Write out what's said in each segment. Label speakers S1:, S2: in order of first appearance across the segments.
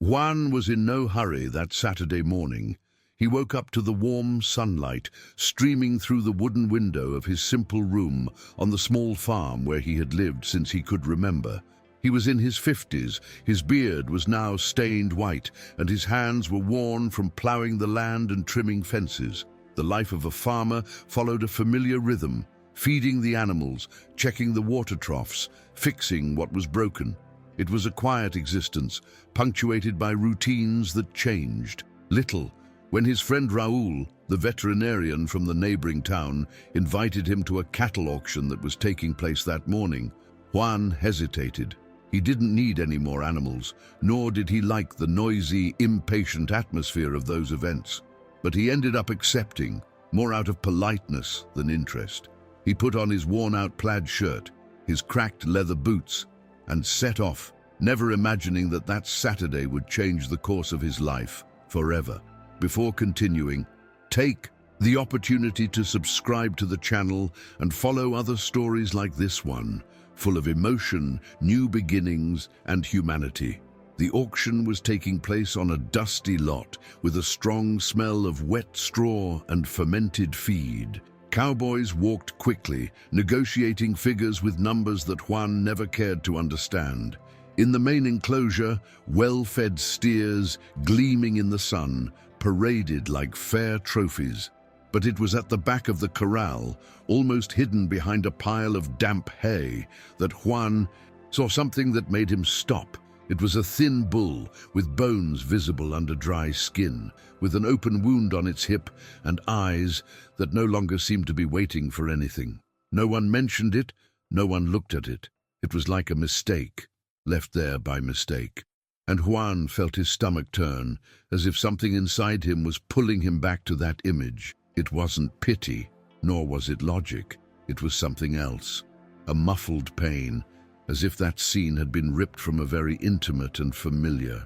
S1: Juan was in no hurry that Saturday morning. He woke up to the warm sunlight streaming through the wooden window of his simple room on the small farm where he had lived since he could remember. He was in his 50s, his beard was now stained white, and his hands were worn from ploughing the land and trimming fences. The life of a farmer followed a familiar rhythm, feeding the animals, checking the water troughs, fixing what was broken. It was a quiet existence, punctuated by routines that changed little. When his friend Raúl, the veterinarian from the neighboring town, invited him to a cattle auction that was taking place that morning, Juan hesitated. He didn't need any more animals, nor did he like the noisy, impatient atmosphere of those events. But he ended up accepting, more out of politeness than interest. He put on his worn-out plaid shirt, his cracked leather boots, and set off, never imagining that that Saturday would change the course of his life forever. Before continuing, take the opportunity to subscribe to the channel and follow other stories like this one, full of emotion, new beginnings, and humanity. The auction was taking place on a dusty lot with a strong smell of wet straw and fermented feed. Cowboys walked quickly, negotiating figures with numbers that Juan never cared to understand. In the main enclosure, well-fed steers, gleaming in the sun, paraded like fair trophies. But it was at the back of the corral, almost hidden behind a pile of damp hay, that Juan saw something that made him stop. It was a thin bull with bones visible under dry skin, with an open wound on its hip and eyes that no longer seemed to be waiting for anything. No one mentioned it, no one looked at it. It was like a mistake, left there by mistake. And Juan felt his stomach turn, as if something inside him was pulling him back to that image. It wasn't pity, nor was it logic. It was something else, a muffled pain, as if that scene had been ripped from a very intimate and familiar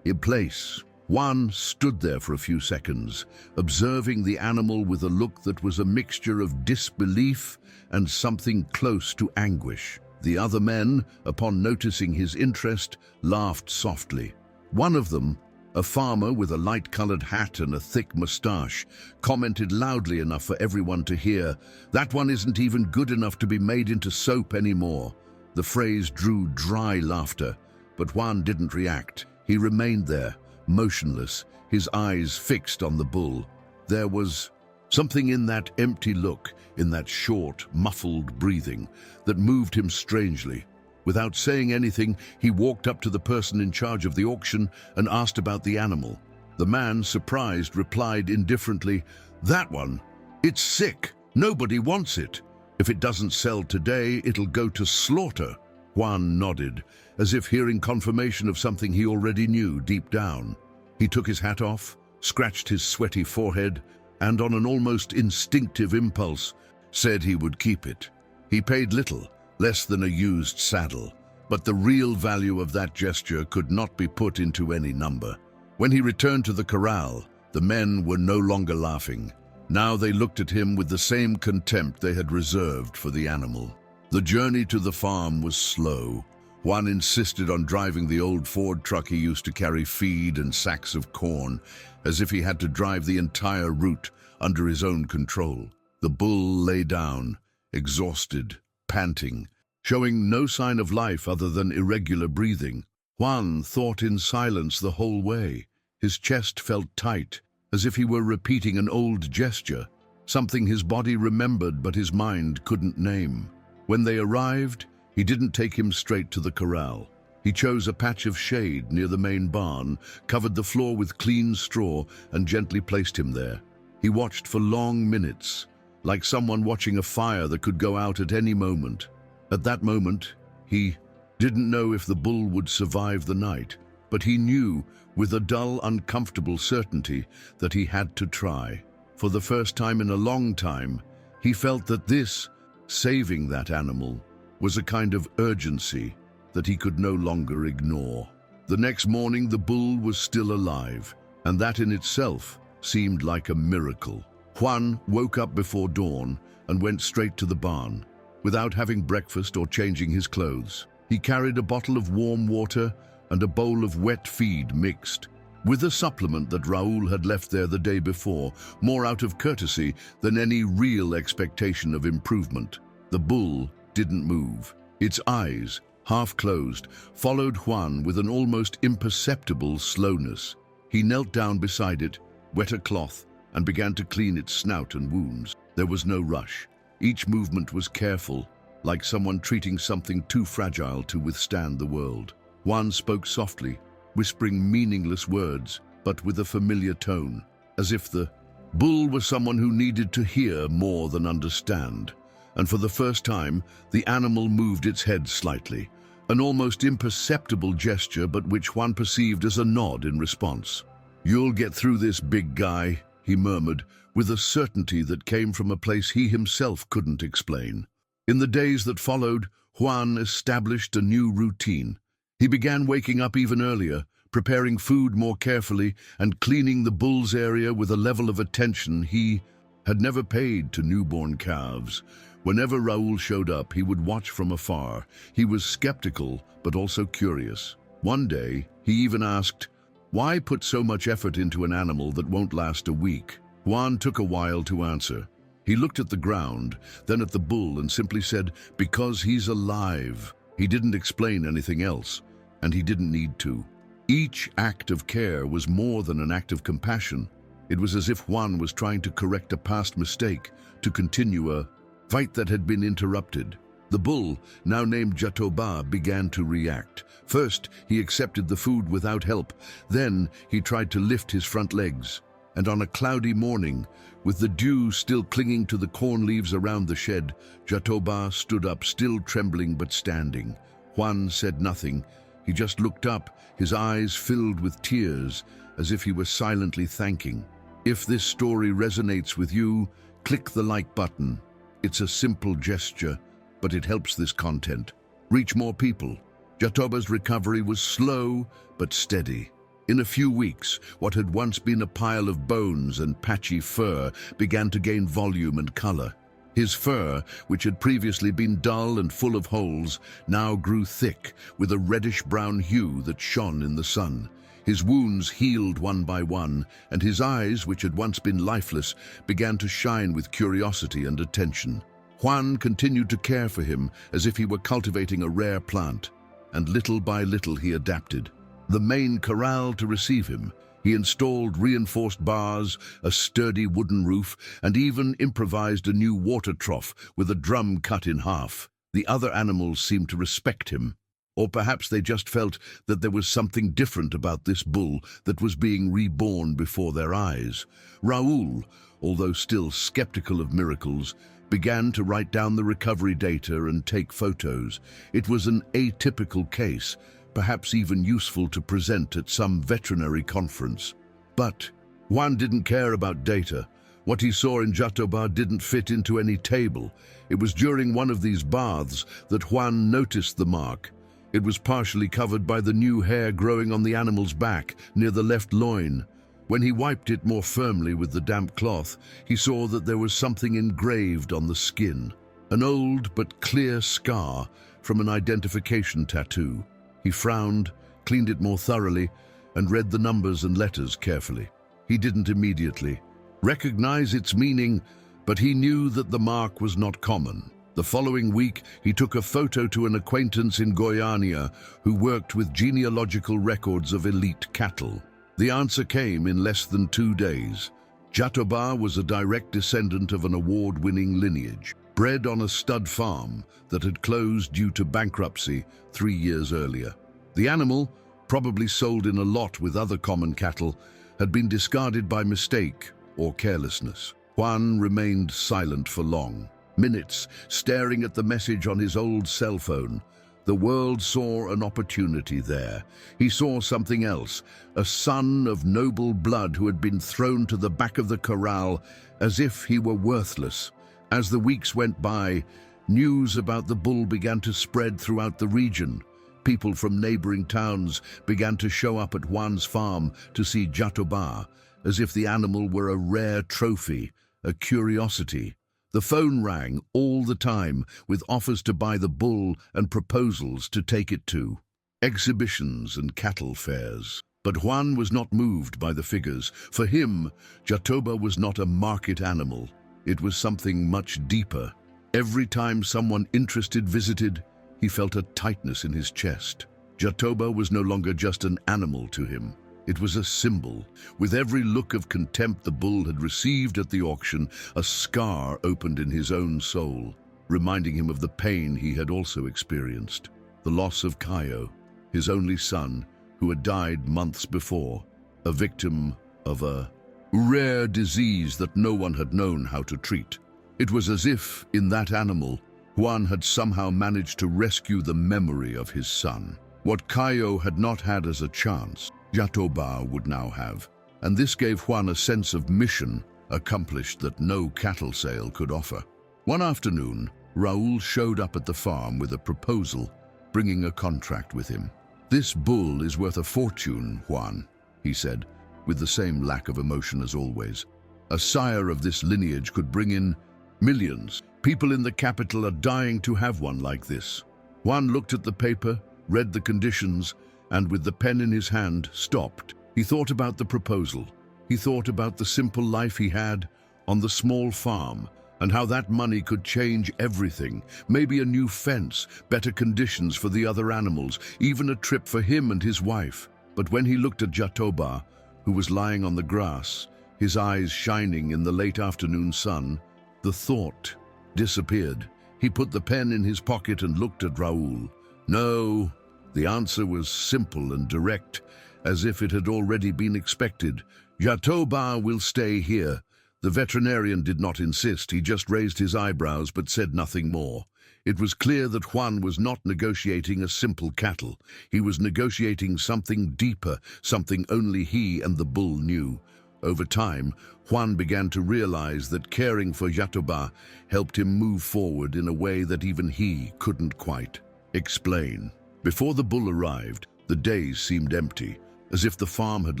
S1: place. Juan stood there for a few seconds, observing the animal with a look that was a mixture of disbelief and something close to anguish. The other men, upon noticing his interest, laughed softly. One of them, a farmer with a light-colored hat and a thick mustache, commented loudly enough for everyone to hear, "That one isn't even good enough to be made into soap anymore." The phrase drew dry laughter, but Juan didn't react. He remained there, motionless, his eyes fixed on the bull. There was something in that empty look, in that short, muffled breathing, that moved him strangely. Without saying anything, he walked up to the person in charge of the auction and asked about the animal. The man, surprised, replied indifferently, "That one? It's sick. Nobody wants it. If it doesn't sell today, it'll go to slaughter." Juan nodded, as if hearing confirmation of something he already knew deep down. He took his hat off, scratched his sweaty forehead, and on an almost instinctive impulse, said he would keep it. He paid little, less than a used saddle, but the real value of that gesture could not be put into any number. When he returned to the corral, the men were no longer laughing. Now they looked at him with the same contempt they had reserved for the animal. The journey to the farm was slow. Juan insisted on driving the old Ford truck he used to carry feed and sacks of corn, as if he had to drive the entire route under his own control. The bull lay down, exhausted, panting, showing no sign of life other than irregular breathing. Juan thought in silence the whole way. His chest felt tight, as if he were repeating an old gesture, something his body remembered but his mind couldn't name. When they arrived, he didn't take him straight to the corral. He chose a patch of shade near the main barn, covered the floor with clean straw, and gently placed him there. He watched for long minutes, like someone watching a fire that could go out at any moment. At that moment, he didn't know if the bull would survive the night, but he knew with a dull, uncomfortable certainty that he had to try. For the first time in a long time, he felt that this, saving that animal, was a kind of urgency that he could no longer ignore. The next morning, the bull was still alive, and that in itself seemed like a miracle. Juan woke up before dawn and went straight to the barn, without having breakfast or changing his clothes. He carried a bottle of warm water, and a bowl of wet feed mixed with a supplement that Raoul had left there the day before, more out of courtesy than any real expectation of improvement. The bull didn't move. Its eyes, half closed, followed Juan with an almost imperceptible slowness. He knelt down beside it, wet a cloth, and began to clean its snout and wounds. There was no rush. Each movement was careful, like someone treating something too fragile to withstand the world. Juan spoke softly, whispering meaningless words, but with a familiar tone, as if the bull was someone who needed to hear more than understand. And for the first time, the animal moved its head slightly, an almost imperceptible gesture, but which Juan perceived as a nod in response. "You'll get through this, big guy," he murmured, with a certainty that came from a place he himself couldn't explain. In the days that followed, Juan established a new routine. He began waking up even earlier, preparing food more carefully, and cleaning the bull's area with a level of attention he had never paid to newborn calves. Whenever Raoul showed up, he would watch from afar. He was skeptical, but also curious. One day, he even asked, "Why put so much effort into an animal that won't last a week?" Juan took a while to answer. He looked at the ground, then at the bull, and simply said, "Because he's alive." He didn't explain anything else, and he didn't need to. Each act of care was more than an act of compassion. It was as if Juan was trying to correct a past mistake, to continue a fight that had been interrupted. The bull, now named Jatoba, began to react. First, he accepted the food without help. Then, he tried to lift his front legs. And on a cloudy morning, with the dew still clinging to the corn leaves around the shed, Jatoba stood up, still trembling but standing. Juan said nothing. He just looked up, his eyes filled with tears, as if he were silently thanking. If this story resonates with you, click the like button. It's a simple gesture, but it helps this content reach more people. Jatoba's recovery was slow but steady. In a few weeks, what had once been a pile of bones and patchy fur began to gain volume and color. His fur, which had previously been dull and full of holes, now grew thick, with a reddish-brown hue that shone in the sun. His wounds healed one by one, and his eyes, which had once been lifeless, began to shine with curiosity and attention. Juan continued to care for him as if he were cultivating a rare plant, and little by little he adapted. The main corral to receive him, he installed reinforced bars, a sturdy wooden roof, and even improvised a new water trough with a drum cut in half. The other animals seemed to respect him. Or perhaps they just felt that there was something different about this bull that was being reborn before their eyes. Raoul, although still skeptical of miracles, began to write down the recovery data and take photos. It was an atypical case, perhaps even useful to present at some veterinary conference. But Juan didn't care about data. What he saw in Jatoba didn't fit into any table. It was during one of these baths that Juan noticed the mark. It was partially covered by the new hair growing on the animal's back, near the left loin. When he wiped it more firmly with the damp cloth, he saw that there was something engraved on the skin, an old but clear scar from an identification tattoo. He frowned, cleaned it more thoroughly, and read the numbers and letters carefully. He didn't immediately recognize its meaning, but he knew that the mark was not common. The following week, he took a photo to an acquaintance in Goiânia who worked with genealogical records of elite cattle. The answer came in less than 2 days. Jatoba was a direct descendant of an award-winning lineage, bred on a stud farm that had closed due to bankruptcy 3 years earlier. The animal, probably sold in a lot with other common cattle, had been discarded by mistake or carelessness. Juan remained silent for long, minutes, staring at the message on his old cell phone. The world saw an opportunity there. He saw something else, a son of noble blood who had been thrown to the back of the corral as if he were worthless. As the weeks went by, news about the bull began to spread throughout the region. People from neighboring towns began to show up at Juan's farm to see Jatoba, as if the animal were a rare trophy, a curiosity. The phone rang all the time with offers to buy the bull and proposals to take it to exhibitions and cattle fairs. But Juan was not moved by the figures. For him, Jatoba was not a market animal. It was something much deeper. Every time someone interested visited, he felt a tightness in his chest. Jatoba was no longer just an animal to him. It was a symbol. With every look of contempt the bull had received at the auction, a scar opened in his own soul, reminding him of the pain he had also experienced. The loss of Caio, his only son, who had died months before, a victim of a rare disease that no one had known how to treat. It was as if, in that animal, Juan had somehow managed to rescue the memory of his son. What Caio had not had as a chance, Jatoba would now have, and this gave Juan a sense of mission accomplished that no cattle sale could offer. One afternoon, Raúl showed up at the farm with a proposal, bringing a contract with him. "This bull is worth a fortune, Juan," he said, with the same lack of emotion as always. "A sire of this lineage could bring in millions. People in the capital are dying to have one like this." Juan looked at the paper, read the conditions, and with the pen in his hand, stopped. He thought about the proposal. He thought about the simple life he had on the small farm, and how that money could change everything. Maybe a new fence, better conditions for the other animals, even a trip for him and his wife. But when he looked at Jatoba, who was lying on the grass, his eyes shining in the late afternoon sun, the thought disappeared. He put the pen in his pocket and looked at Raúl. No, the answer was simple and direct, as if it had already been expected. "Jatoba will stay here." The veterinarian did not insist. He just raised his eyebrows but said nothing more. It was clear that Juan was not negotiating a simple cattle. He was negotiating something deeper, something only he and the bull knew. Over time, Juan began to realize that caring for Jatoba helped him move forward in a way that even he couldn't quite explain. Before the bull arrived, the days seemed empty, as if the farm had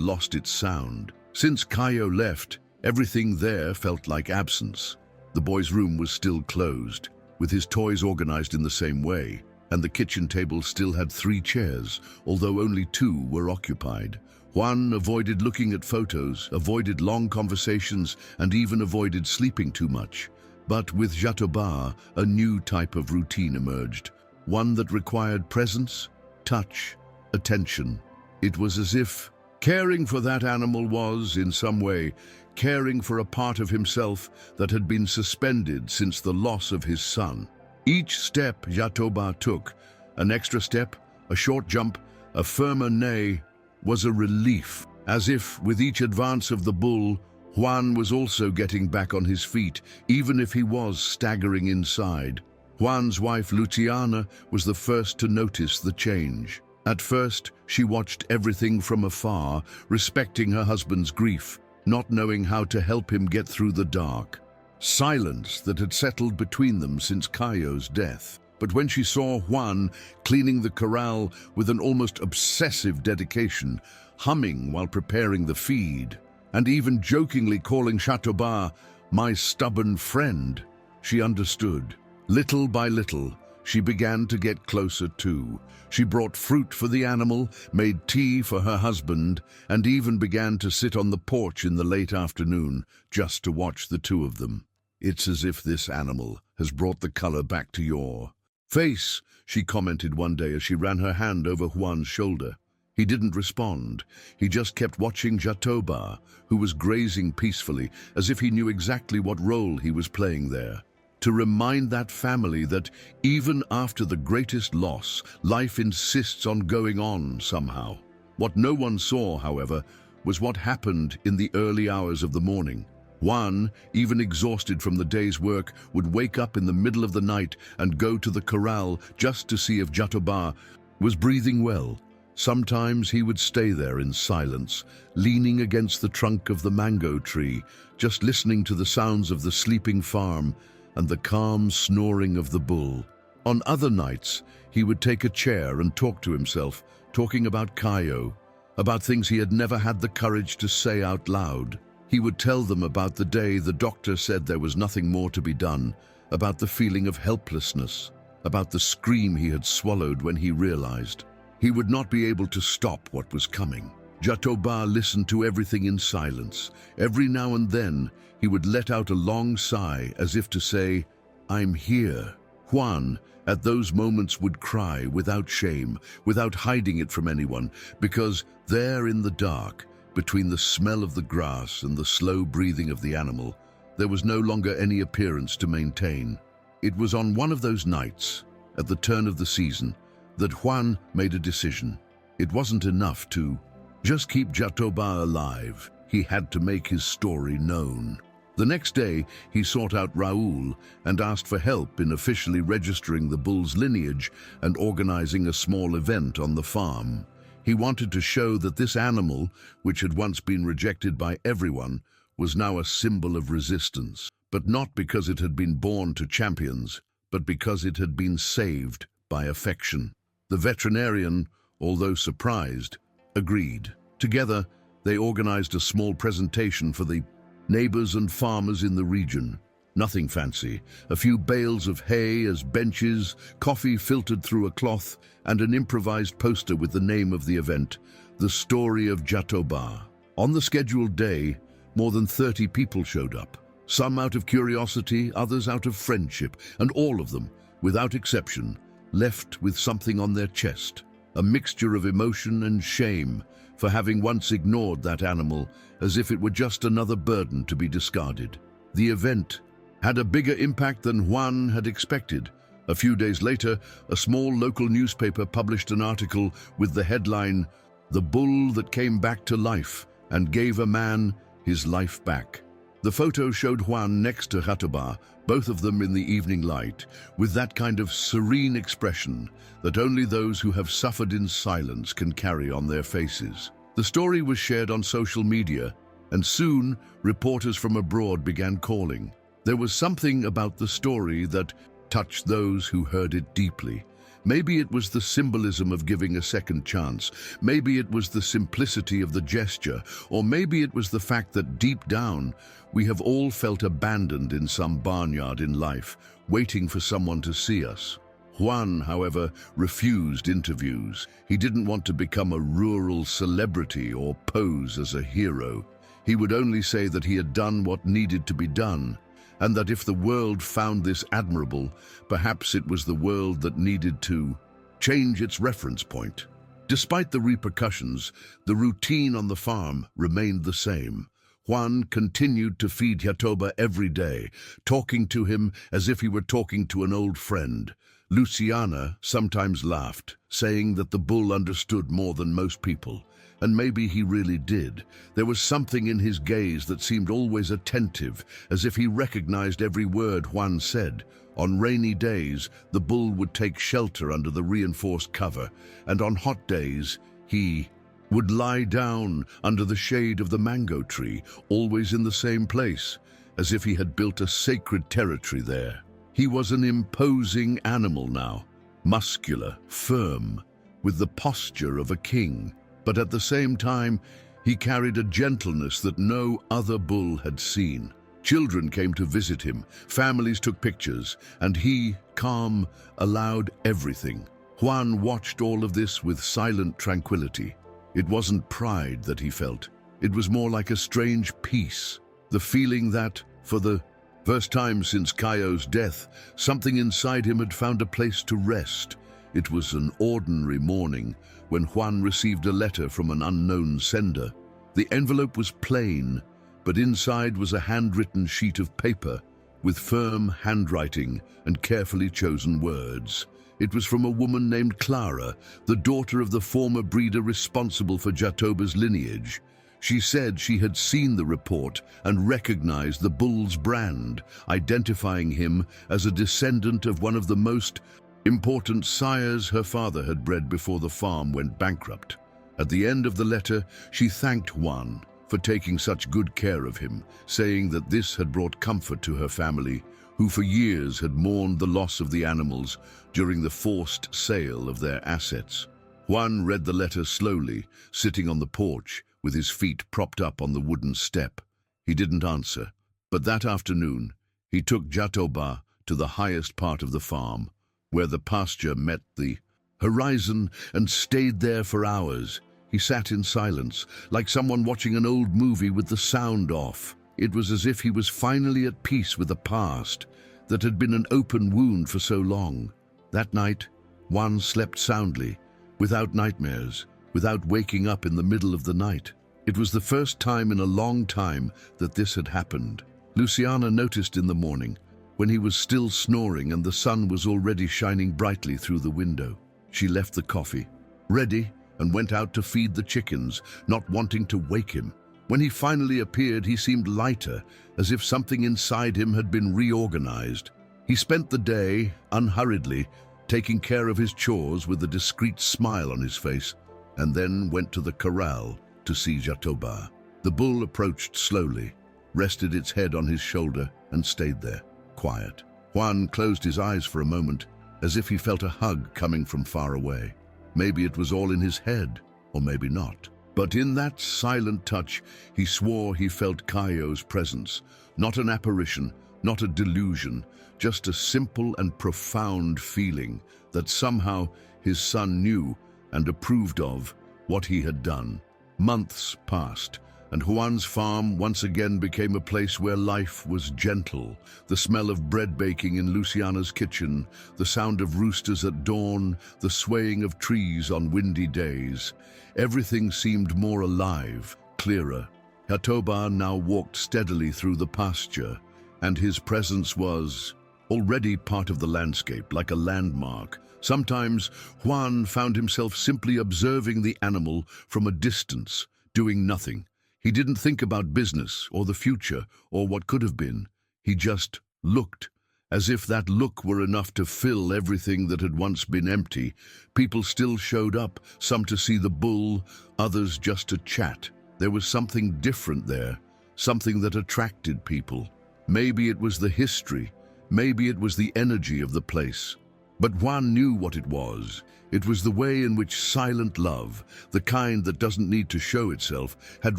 S1: lost its sound. Since Caio left, everything there felt like absence. The boy's room was still closed, with his toys organized in the same way, and the kitchen table still had 3 chairs, although only 2 were occupied. Juan avoided looking at photos, avoided long conversations, and even avoided sleeping too much. But with Jatoba, a new type of routine emerged, one that required presence, touch, attention. It was as if caring for that animal was, in some way, caring for a part of himself that had been suspended since the loss of his son. Each step Jatoba took, an extra step, a short jump, a firmer neigh, was a relief. As if, with each advance of the bull, Juan was also getting back on his feet, even if he was staggering inside. Juan's wife, Luciana, was the first to notice the change. At first, she watched everything from afar, respecting her husband's grief, not knowing how to help him get through the dark silence that had settled between them since Caio's death. But when she saw Juan cleaning the corral with an almost obsessive dedication, humming while preparing the feed, and even jokingly calling Jatoba "my stubborn friend," she understood. Little by little, she began to get closer too. She brought fruit for the animal, made tea for her husband, and even began to sit on the porch in the late afternoon just to watch the 2 of them. "It's as if this animal has brought the color back to your face," she commented one day as she ran her hand over Juan's shoulder. He didn't respond. He just kept watching Jatoba, who was grazing peacefully, as if he knew exactly what role he was playing there. To remind that family that even after the greatest loss, life insists on going on somehow. What no one saw, however, was what happened in the early hours of the morning. Juan, even exhausted from the day's work, would wake up in the middle of the night and go to the corral just to see if Jatoba was breathing well. Sometimes he would stay there in silence, leaning against the trunk of the mango tree, just listening to the sounds of the sleeping farm and the calm snoring of the bull. On other nights, he would take a chair and talk to himself, talking about Caio, about things he had never had the courage to say out loud. He would tell them about the day the doctor said there was nothing more to be done, about the feeling of helplessness, about the scream he had swallowed when he realized. He would not be able to stop what was coming. Jatoba listened to everything in silence. Every now and then, he would let out a long sigh as if to say, "I'm here." Juan, at those moments, would cry without shame, without hiding it from anyone, because there in the dark, between the smell of the grass and the slow breathing of the animal, there was no longer any appearance to maintain. It was on one of those nights, at the turn of the season, that Juan made a decision. It wasn't enough to just keep Jatoba alive. He had to make his story known. The next day, he sought out Raúl and asked for help in officially registering the bull's lineage and organizing a small event on the farm. He wanted to show that this animal, which had once been rejected by everyone, was now a symbol of resistance, but not because it had been born to champions, but because it had been saved by affection. The veterinarian, although surprised, agreed. Together, they organized a small presentation for the neighbors and farmers in the region. Nothing fancy, a few bales of hay as benches, coffee filtered through a cloth, and an improvised poster with the name of the event, The Story of Jatoba. On the scheduled day, more than 30 people showed up, some out of curiosity, others out of friendship, and all of them, without exception, left with something on their chest, a mixture of emotion and shame for having once ignored that animal as if it were just another burden to be discarded. The event had a bigger impact than Juan had expected. A few days later, a small local newspaper published an article with the headline, "The Bull That Came Back to Life and Gave a Man His Life Back." The photo showed Juan next to Jatoba, both of them in the evening light, with that kind of serene expression that only those who have suffered in silence can carry on their faces. The story was shared on social media, and soon reporters from abroad began calling. There was something about the story that touched those who heard it deeply. Maybe it was the symbolism of giving a second chance. Maybe it was the simplicity of the gesture. Or maybe it was the fact that deep down, we have all felt abandoned in some barnyard in life, waiting for someone to see us. Juan, however, refused interviews. He didn't want to become a rural celebrity or pose as a hero. He would only say that he had done what needed to be done, and that if the world found this admirable, perhaps it was the world that needed to change its reference point. Despite the repercussions, the routine on the farm remained the same. Juan continued to feed Jatoba every day, talking to him as if he were talking to an old friend. Luciana sometimes laughed, saying that the bull understood more than most people. And maybe he really did. There was something in his gaze that seemed always attentive, as if he recognized every word Juan said. On rainy days, the bull would take shelter under the reinforced cover, and on hot days, he would lie down under the shade of the mango tree, always in the same place, as if he had built a sacred territory there. He was an imposing animal now, muscular, firm, with the posture of a king. But at the same time, he carried a gentleness that no other bull had seen. Children came to visit him, families took pictures, and he, calm, allowed everything. Juan watched all of this with silent tranquility. It wasn't pride that he felt. It was more like a strange peace, the feeling that, for the first time since Cayo's death, something inside him had found a place to rest. It was an ordinary morning when Juan received a letter from an unknown sender. The envelope was plain, but inside was a handwritten sheet of paper with firm handwriting and carefully chosen words. It was from a woman named Clara, the daughter of the former breeder responsible for Jatoba's lineage. She said she had seen the report and recognized the bull's brand, identifying him as a descendant of one of the most important sires her father had bred before the farm went bankrupt. At the end of the letter, she thanked Juan for taking such good care of him, saying that this had brought comfort to her family, who for years had mourned the loss of the animals during the forced sale of their assets. Juan read the letter slowly, sitting on the porch with his feet propped up on the wooden step. He didn't answer, but that afternoon, he took Jatoba to the highest part of the farm, where the pasture met the horizon, and stayed there for hours. He sat in silence, like someone watching an old movie with the sound off. It was as if he was finally at peace with the past that had been an open wound for so long. That night, Juan slept soundly, without nightmares, without waking up in the middle of the night. It was the first time in a long time that this had happened. Luciana noticed in the morning, when he was still snoring and the sun was already shining brightly through the window. She left the coffee, ready, and went out to feed the chickens, not wanting to wake him. When he finally appeared, he seemed lighter, as if something inside him had been reorganized. He spent the day, unhurriedly, taking care of his chores with a discreet smile on his face, and then went to the corral to see Jatoba. The bull approached slowly, rested its head on his shoulder, and stayed there, quiet. Juan closed his eyes for a moment, as if he felt a hug coming from far away. Maybe it was all in his head, or maybe not. But in that silent touch, he swore he felt Caio's presence, not an apparition, not a delusion, just a simple and profound feeling that somehow his son knew and approved of what he had done. Months passed, and Juan's farm once again became a place where life was gentle. The smell of bread baking in Luciana's kitchen, the sound of roosters at dawn, the swaying of trees on windy days. Everything seemed more alive, clearer. Jatoba now walked steadily through the pasture, and his presence was already part of the landscape, like a landmark. Sometimes Juan found himself simply observing the animal from a distance, doing nothing. He didn't think about business or the future or what could have been. He just looked, as if that look were enough to fill everything that had once been empty. People still showed up, some to see the bull, others just to chat. There was something different there, something that attracted people. Maybe it was the history, maybe it was the energy of the place. But Juan knew what it was. It was the way in which silent love, the kind that doesn't need to show itself, had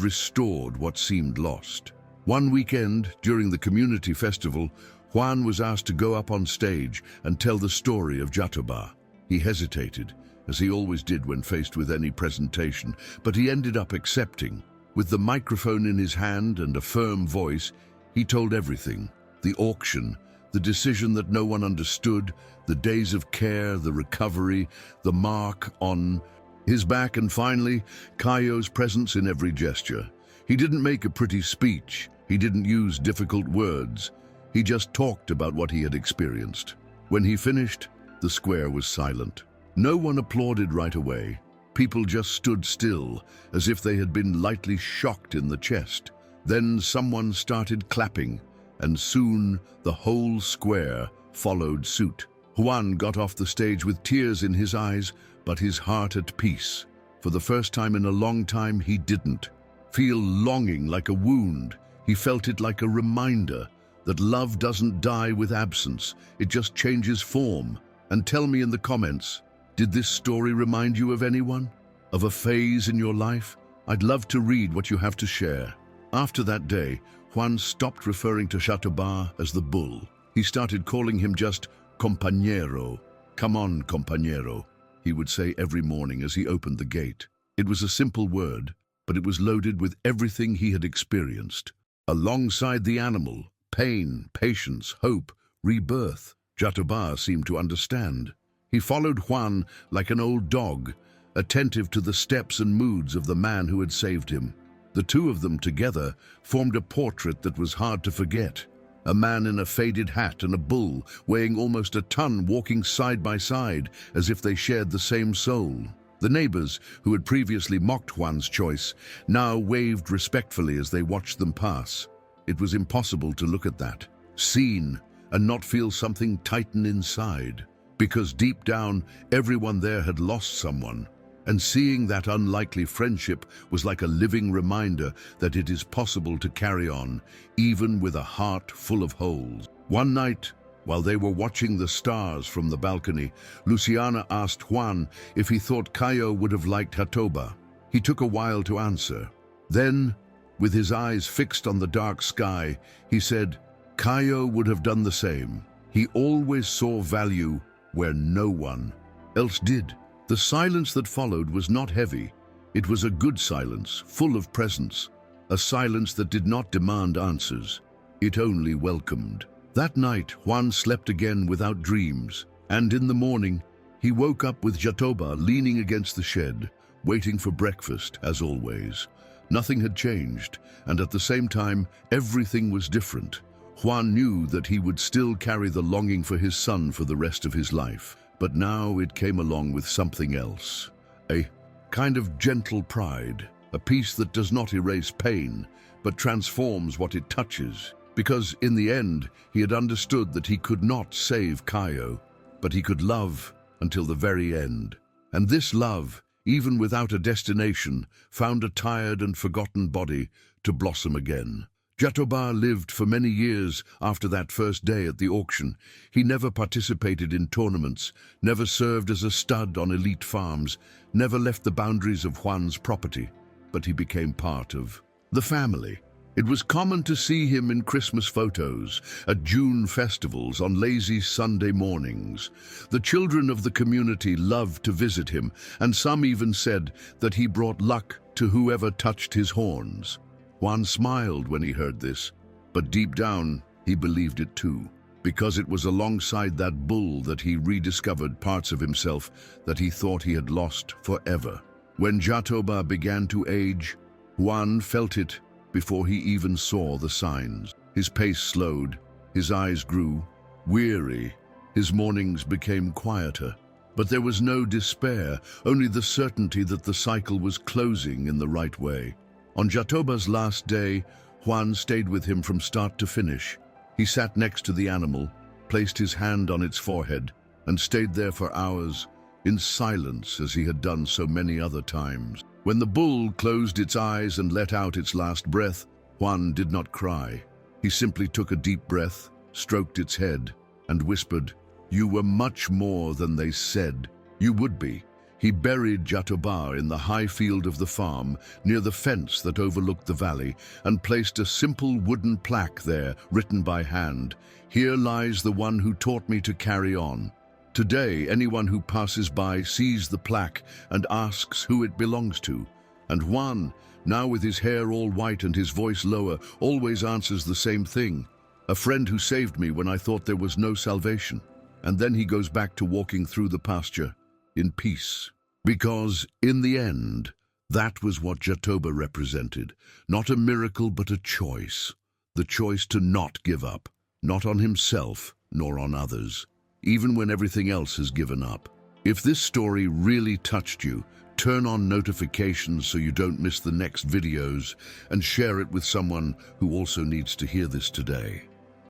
S1: restored what seemed lost. One weekend, during the community festival, Juan was asked to go up on stage and tell the story of Jatoba. He hesitated, as he always did when faced with any presentation, but he ended up accepting. With the microphone in his hand and a firm voice, he told everything: the auction, the decision that no one understood, the days of care, the recovery, the mark on his back, and finally, Caio's presence in every gesture. He didn't make a pretty speech. He didn't use difficult words. He just talked about what he had experienced. When he finished, the square was silent. No one applauded right away. People just stood still, as if they had been lightly shocked in the chest. Then someone started clapping, and soon the whole square followed suit. Juan got off the stage with tears in his eyes, but his heart at peace. For the first time in a long time, he didn't feel longing like a wound. He felt it like a reminder that love doesn't die with absence, it just changes form. And tell me in the comments, did this story remind you of anyone? Of a phase in your life? I'd love to read what you have to share. After that day, Juan stopped referring to Jatoba as the bull. He started calling him just compañero. Come on, compañero, he would say every morning as he opened the gate. It was a simple word, but it was loaded with everything he had experienced. Alongside the animal, pain, patience, hope, rebirth, Jatoba seemed to understand. He followed Juan like an old dog, attentive to the steps and moods of the man who had saved him. The two of them together formed a portrait that was hard to forget. A man in a faded hat and a bull, weighing almost a ton, walking side by side as if they shared the same soul. The neighbors, who had previously mocked Juan's choice, now waved respectfully as they watched them pass. It was impossible to look at that, seen, and not feel something tighten inside, because deep down, everyone there had lost someone. And seeing that unlikely friendship was like a living reminder that it is possible to carry on, even with a heart full of holes. One night, while they were watching the stars from the balcony, Luciana asked Juan if he thought Caio would have liked Jatoba. He took a while to answer. Then, with his eyes fixed on the dark sky, he said, Caio would have done the same. He always saw value where no one else did. The silence that followed was not heavy. It was a good silence, full of presence. A silence that did not demand answers. It only welcomed. That night, Juan slept again without dreams, and in the morning, he woke up with Jatoba leaning against the shed, waiting for breakfast, as always. Nothing had changed, and at the same time, everything was different. Juan knew that he would still carry the longing for his son for the rest of his life, but now it came along with something else. A kind of gentle pride, a peace that does not erase pain, but transforms what it touches. Because in the end, he had understood that he could not save Caio, but he could love until the very end. And this love, even without a destination, found a tired and forgotten body to blossom again. Jatoba lived for many years after that first day at the auction. He never participated in tournaments, never served as a stud on elite farms, never left the boundaries of Juan's property, but he became part of the family. It was common to see him in Christmas photos, at June festivals, on lazy Sunday mornings. The children of the community loved to visit him, and some even said that he brought luck to whoever touched his horns. Juan smiled when he heard this, but deep down he believed it too, because it was alongside that bull that he rediscovered parts of himself that he thought he had lost forever. When Jatoba began to age, Juan felt it before he even saw the signs. His pace slowed, his eyes grew weary, his mornings became quieter. But there was no despair, only the certainty that the cycle was closing in the right way. On Jatoba's last day, Juan stayed with him from start to finish. He sat next to the animal, placed his hand on its forehead, and stayed there for hours, in silence as he had done so many other times. When the bull closed its eyes and let out its last breath, Juan did not cry. He simply took a deep breath, stroked its head, and whispered, "You were much more than they said you would be." He buried Jatoba in the high field of the farm, near the fence that overlooked the valley, and placed a simple wooden plaque there, written by hand. "Here lies the one who taught me to carry on." Today, anyone who passes by sees the plaque and asks who it belongs to. And Juan, now with his hair all white and his voice lower, always answers the same thing: "A friend who saved me when I thought there was no salvation." And then he goes back to walking through the pasture in peace. Because, in the end, that was what Jatoba represented. Not a miracle, but a choice. The choice to not give up, not on himself, nor on others, even when everything else has given up. If this story really touched you, turn on notifications so you don't miss the next videos, and share it with someone who also needs to hear this today.